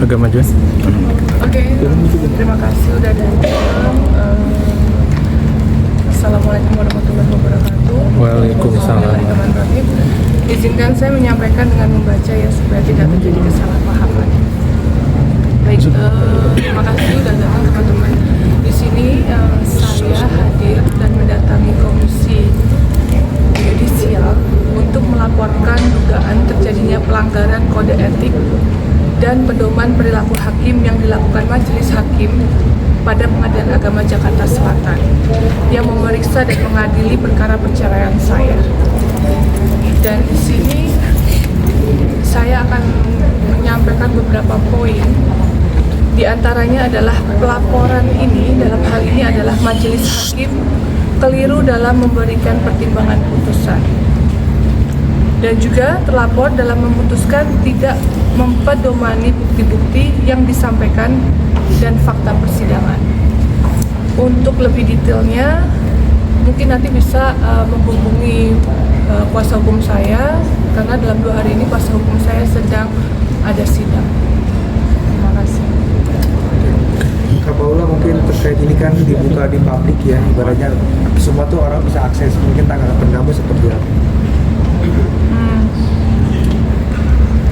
agama juga. Oke, terima kasih udah datang. Assalamualaikum warahmatullahi wabarakatuh. Waalaikumsalam. Bismillahirrahmanirrahim. Izinkan saya menyampaikan dengan membaca ya supaya tidak terjadi kesalahpahaman. Baik, terima kasih udah datang teman-teman. Di sini saya hadir dan mendatangi Komisi Yudisial untuk melaporkan dugaan terjadinya pelanggaran kode etik dan pedoman perilaku hakim yang dilakukan Majelis Hakim pada Pengadilan Agama Jakarta Selatan yang memeriksa dan mengadili perkara perceraian saya. Dan di sini saya akan menyampaikan beberapa poin. Di antaranya adalah pelaporan ini, dalam hal ini adalah Majelis Hakim keliru dalam memberikan pertimbangan putusan. Dan juga terlapor dalam memutuskan tidak mempedomani bukti-bukti yang disampaikan dan fakta persidangan. Untuk lebih detailnya, mungkin nanti bisa menghubungi kuasa hukum saya, karena dalam 2 hari ini kuasa hukum saya sedang ada sidang. Terima kasih. Kak Paula, mungkin terkait ini kan dibuka di publik ya, ibaratnya semua tuh orang bisa akses, mungkin tanggapan kamu seperti apa?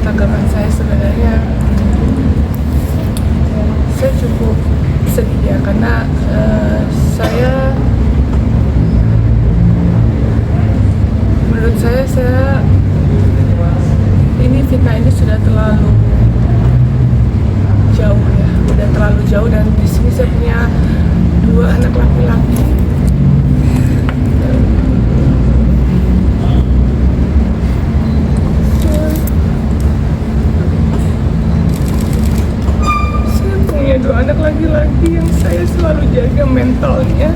Tanggapan saya sebenarnya saya cukup sedih ya, karena menurut saya ini fitnah ini sudah terlalu jauh ya, udah terlalu jauh. Dan di sini saya punya 2 anak laki-laki. Dua anak laki-laki yang saya selalu jaga mentalnya.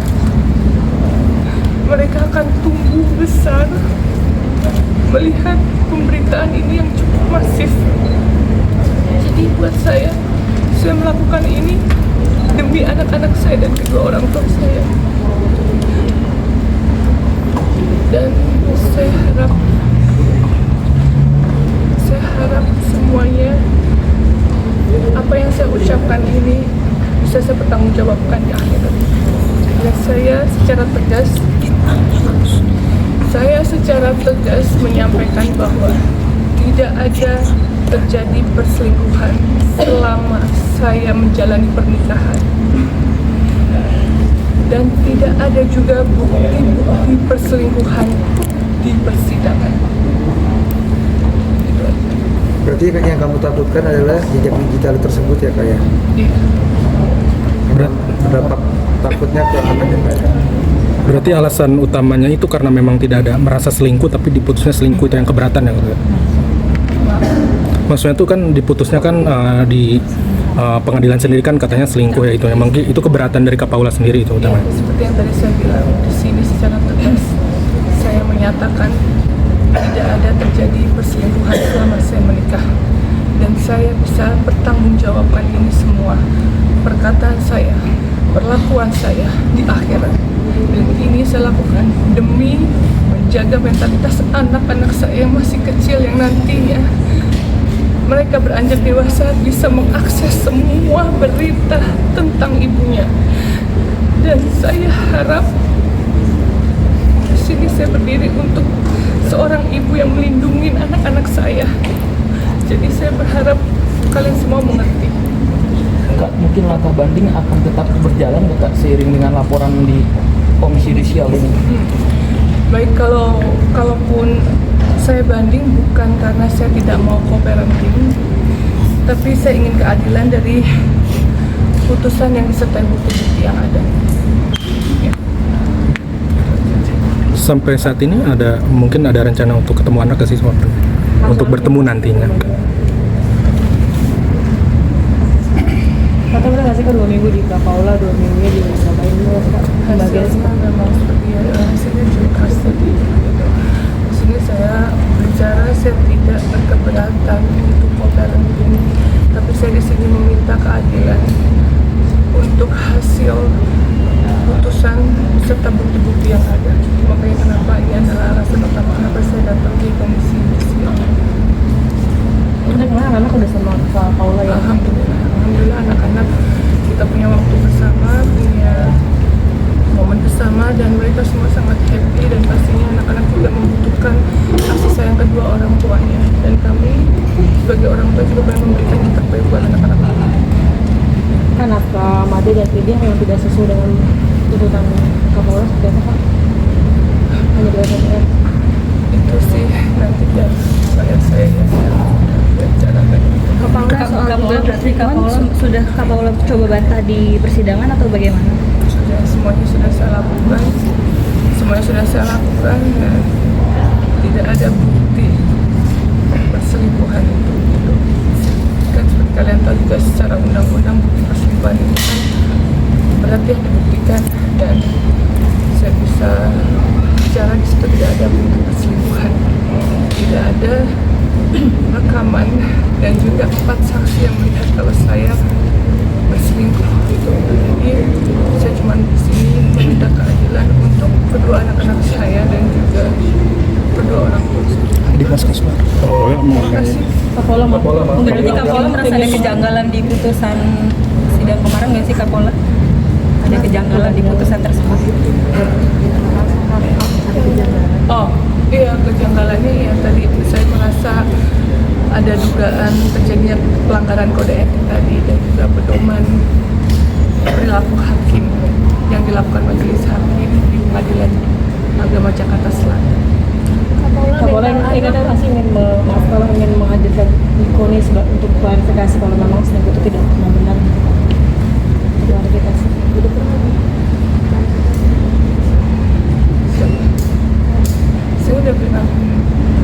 Mereka akan tumbuh besar melihat pemberitaan ini yang cukup masif. Jadi buat saya melakukan ini demi anak-anak saya dan kedua orang tua saya. Dan saya harap semuanya apa yang saya ucapkan ini bisa saya pertanggungjawabkan di akhirat. Dan saya secara tegas menyampaikan bahwa tidak ada terjadi perselingkuhan selama saya menjalani pernikahan, dan tidak ada juga bukti-bukti perselingkuhan di persidangan. Berarti yang kamu takutkan adalah jejak digital tersebut ya, Kak ya? Iya. Berapa takutnya ke anak yang lain? Berarti alasan utamanya itu karena memang tidak ada merasa selingkuh, tapi diputusnya selingkuh itu yang keberatan ya? Maksudnya itu kan diputusnya kan di pengadilan sendiri kan katanya selingkuh ya, itu memang itu keberatan dari Kak Paula sendiri itu utamanya. Seperti yang tadi saya bilang, di sini secara tegas saya menyatakan tidak ada terjadi perselingkuhan selama saya menikah, dan saya bisa bertanggungjawabkan ini semua, perkataan saya, perlakuan saya di akhirat. Dan ini saya lakukan demi menjaga mentalitas anak-anak saya yang masih kecil, yang nantinya mereka beranjak dewasa bisa mengakses semua berita tentang ibunya. Dan saya harap di sini saya berdiri untuk seorang ibu yang melindungi anak-anak saya. Jadi saya berharap kalian semua mengerti. Kak, mungkin langkah banding akan tetap berjalan Kak seiring dengan laporan di Komisi Yudisial ini? Baik, kalaupun saya banding bukan karena saya tidak mau co-parenting, tapi saya ingin keadilan dari putusan yang disertai bukti-bukti yang ada. Ya. Sampai saat ini mungkin ada rencana untuk ketemu anak ke siswa untuk bertemu nantinya. Kata udah nggak sih kan 2 minggu di Kak Paula, 2 minggunya di ngapain dulu Kak? Hasilnya memang seperti hasilnya cukup khas tadi. Di sini saya bicara, saya tidak berkeberatan untuk co-parenting, tapi saya di sini meminta keadilan untuk hasil putusan serta bukti-bukti yang ada. Makanya kenapa ini adalah alasan utama kenapa saya datang di Komisi Yudisial. Untuk anak udah sama Kak Paula ya? Alhamdulillah. anak-anak kita punya waktu bersama, punya momen bersama, dan mereka semua sangat happy, dan pastinya anak-anak juga membutuhkan kasih sayang kedua orang tuanya, dan kami sebagai orang tua juga pengen memberikan yang terbaik buat anak-anak kami. Kan naskah Made dan Piding yang tidak sesuai dengan tuntutan Kapolres seperti apa Pak? Hanya 2 SPR. Itu sih nanti biar saya bicarakan. Kapolda berarti Kapolda coba bantah di persidangan atau bagaimana? Semuanya sudah saya lakukan, dan tidak ada bukti perselingkuhan itu. Kan seperti kalian tahu juga secara undang-undang bukti perselingkuhan itu kan berat ya dibuktikan, dan saya bisa bicara di situ tidak ada bukti perselingkuhan, tidak ada rekaman, dan juga 4 saksi yang melihat kalau saya berselingkuh gitu. Jadi saya cuma di sini meminta keadilan untuk kedua anak-anak saya dan juga kedua orang tua saya. Terima kasih. Berarti Kapolda merasa ada kejanggalan di putusan sidang kemarin nggak sih Kapolda? Ada kejanggalan di putusan tersebut? Oh iya, kejanggalannya ya tadi saya merasa ada dugaan terjadinya pelanggaran kode etik tadi, dan juga pedoman perilaku hakim yang dilakukan majelis hakim di Pengadilan Agama Jakarta Selatan. Kapolda ingin menghadirkan Nikoni untuk klarifikasi kalau memang selingkuh itu tidak benar. Klarifikasi. Saya udah pernah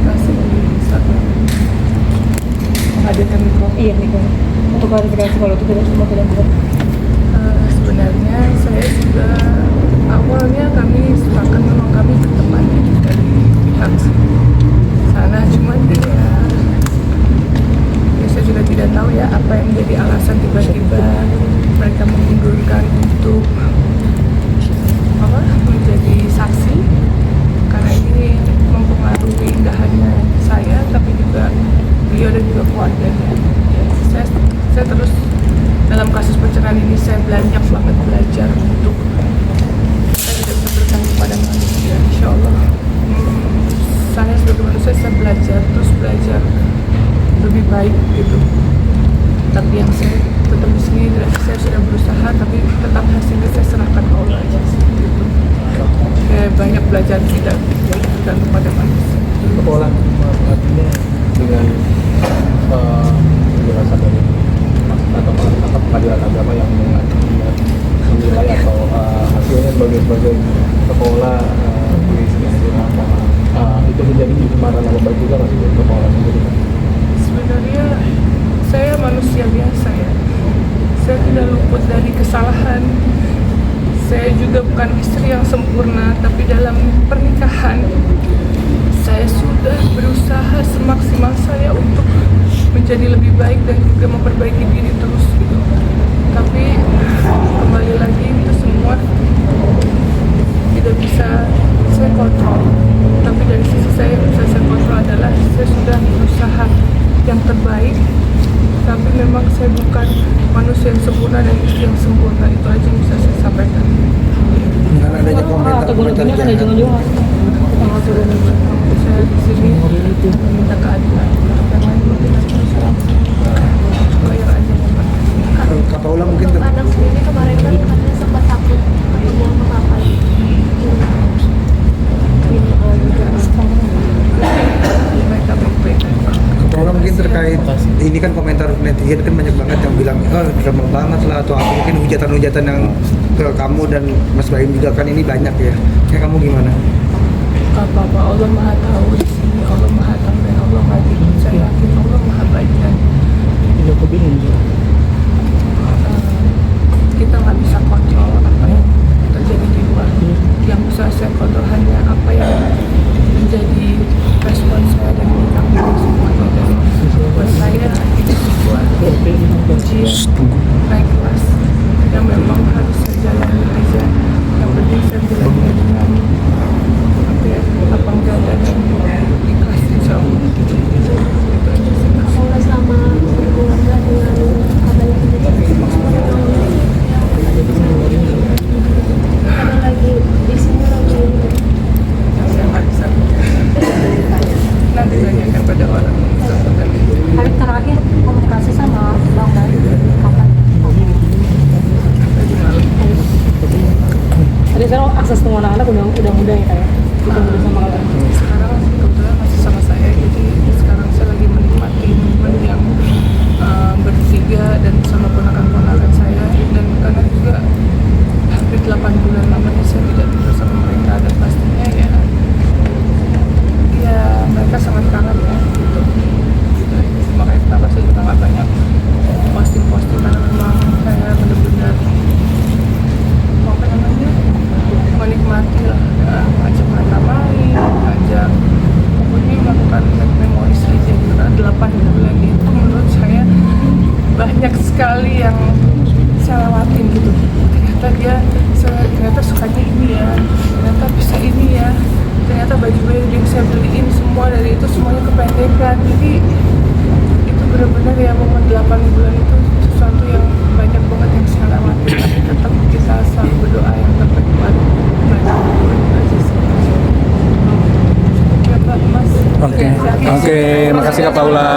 kasih di sana menghadirkan Nikoni. Iya Nikoni. Untuk klarifikasi kalau itu tidak benar. Sebenarnya saya juga awalnya kami sepakat memang kami berteman dari pihak sana, cuman ya saya juga tidak tahu ya apa yang menjadi alasan tiba-tiba mereka mengundurkan untuk menjadi saksi, karena ini mempengaruhi nggak hanya saya tapi juga beliau dan juga keluarganya. Saya terus dalam kasus perceraian ini saya banyak banget belajar untuk saya tidak bisa bergantung kepada manusia. Insya Allah saya sebagai manusia saya belajar lebih baik gitu. Tapi yang saya tetap di sini saya sudah berusaha, tapi tetap hasilnya saya serahkan ke Allah aja gitu. Saya banyak belajar tidak bergantung pada manusia. Kapolda artinya dengan penjelasan dari atau pengadilan agama yang menilai atau hasilnya sebagai Kapolda itu menjadi cemaran nama baik juga masih untuk Kapolda sendiri. Sebenarnya saya manusia biasa ya, saya tidak luput dari kesalahan. Saya juga bukan istri yang sempurna, tapi dalam pernikahan saya sudah berusaha semaksimal saya untuk menjadi lebih baik dan juga memperbaiki diri terus gitu. Tapi kembali lagi itu semua tidak bisa saya kontrol. Tapi dari sisi saya yang bisa saya kontrol adalah saya sudah berusaha yang terbaik. Tapi memang saya bukan manusia yang sempurna dan istri yang sempurna. Itu aja yang bisa saya sampaikan. Dengan adanya komentar-komentar ada juga. Saya di sini meminta keadilan untuk yang lain bayar aja. Kapolda mungkin Anak sendiri kemarin kan katanya sempat takut ketemu sama bapak. Mereka baik-baik aja. Kapolda mungkin terkait ini kan komentar netizen kan banyak banget yang bilang drama banget lah atau apa, mungkin hujatan-hujatan yang ke kamu dan Mas Baim juga kan ini banyak ya. Kayak kamu gimana? Apa-apa Allah Maha tahu di sini, Allah Maha tahu dan Allah Maha tahu. Saya yakin Allah Maha baik dan kita nggak bisa kontrol apa yang terjadi di luar. Yang bisa saya kontrol hanya apa yang menjadi respon saya dan menyikapi semuanya. Dan buat saya itu sebuah ujian naik kelas yang memang harus saya jalani aja. Yang penting saya jalani dengan lapang dada dan ikhlas insya Allah. Kapolda sama berkeluarga dengan proses pengumuman anak udah mudah ya kayak kita udah sama kakak. Sekarang kebetulan masih sama saya, jadi sekarang saya lagi menikmati momen yang bertiga dan sama ponakan-ponakan saya, dan karena juga hampir 8 bulan lamanya saya tidak tidur sama mereka, dan pastinya ya mereka sangat kangen ya gitu. Makanya kenapa saya juga nggak banyak posting karena memang saya benar-benar apa namanya menikmati lah, ya, ngajak mereka main, ngajak pokoknya melakukan memori saja gitu. Karena 8 bulan itu menurut saya banyak sekali yang saya lewatin gitu. Ternyata sukanya ini ya, ternyata bisa ini ya, ternyata baju-baju yang saya beliin semua dari itu semuanya kependekan. Jadi itu benar-benar ya momen 8 bulan itu sesuatu yang banyak banget yang saya lewati. Tapi tetap kita selalu berdoa yang terbaik buat banyak aja sih. Oke Mbak, Mas. Oke, makasih Kak Paula.